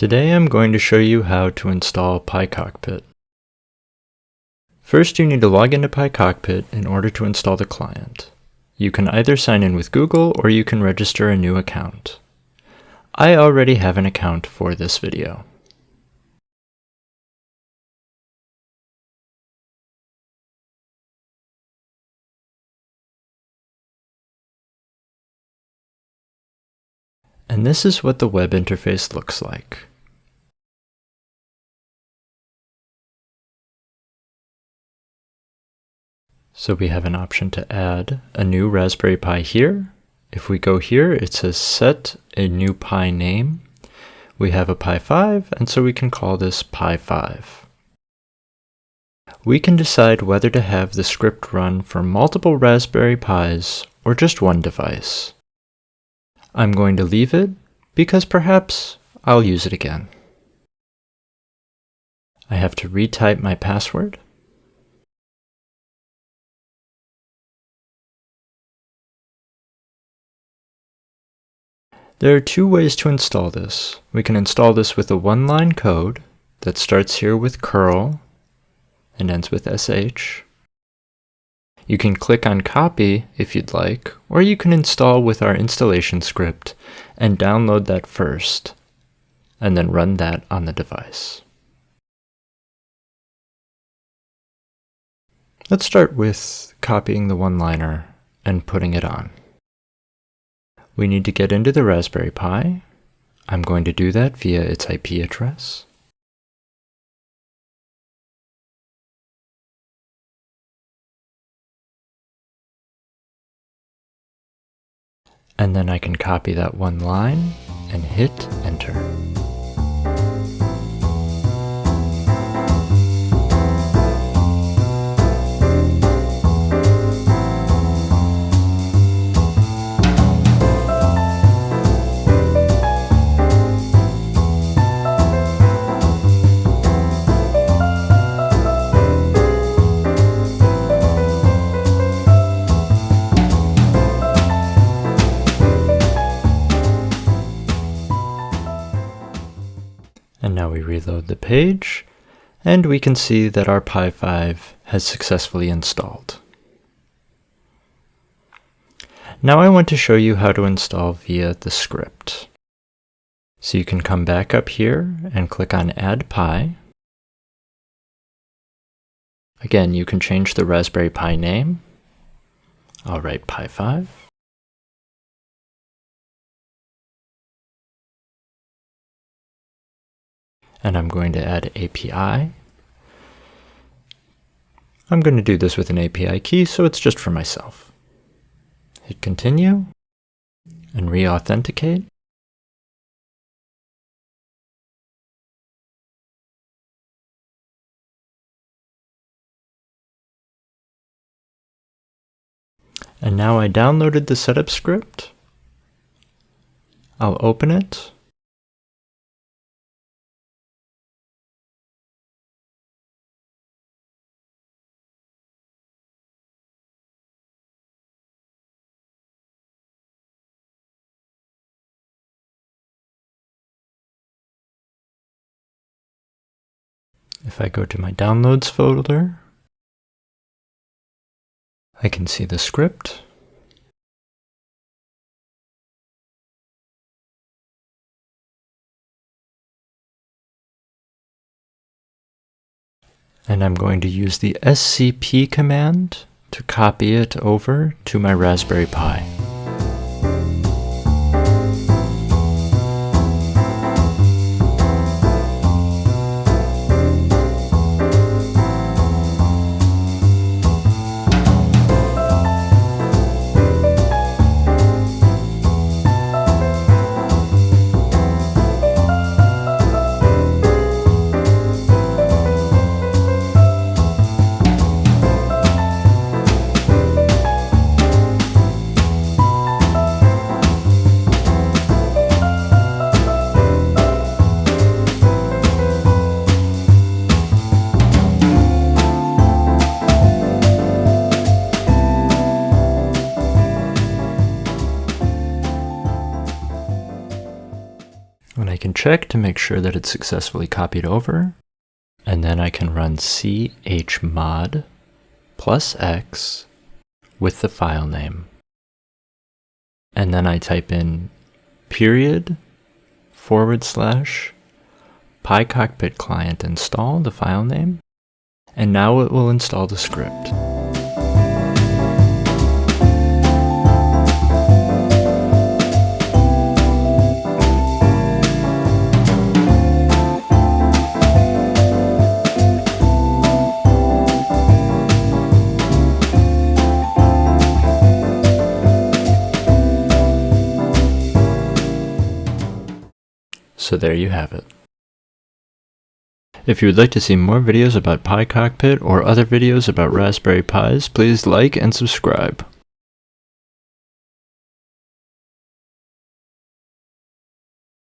Today I'm going to show you how to install PiCockpit. First, you need to log into PiCockpit in order to install the client. You can either sign in with Google or you can register a new account. I already have an account for this video. And this is what the web interface looks like. So we have an option to add a new Raspberry Pi here. If we go here, it says set a new Pi name. We have a Pi 5, and so we can call this Pi 5. We can decide whether to have the script run for multiple Raspberry Pis or just one device. I'm going to leave it because perhaps I'll use it again. I have to retype my password. There are two ways to install this. We can install this with a one-line code that starts here with curl and ends with sh. You can click on copy if you'd like, or you can install with our installation script and download that first, and then run that on the device. Let's start with copying the one-liner and putting it on. We need to get into the Raspberry Pi. I'm going to do that via its IP address. And then I can copy that one line and hit enter. And now we reload the page, and we can see that our Pi 5 has successfully installed. Now I want to show you how to install via the script. So you can come back up here and click on Add Pi. Again, you can change the Raspberry Pi name. I'll write Pi 5. And I'm going to add API. I'm going to do this with an API key, so it's just for myself. Hit continue and re-authenticate. And now I downloaded the setup script. I'll open it. If I go to my downloads folder, I can see the script. And I'm going to use the scp command to copy it over to my Raspberry Pi. check to make sure that it's successfully copied over. And then I can run chmod +x with the file name. And then I type in // PiCockpit client install, the file name. And now it will install the script. So there you have it. If you would like to see more videos about PiCockpit or other videos about Raspberry Pis, please like and subscribe.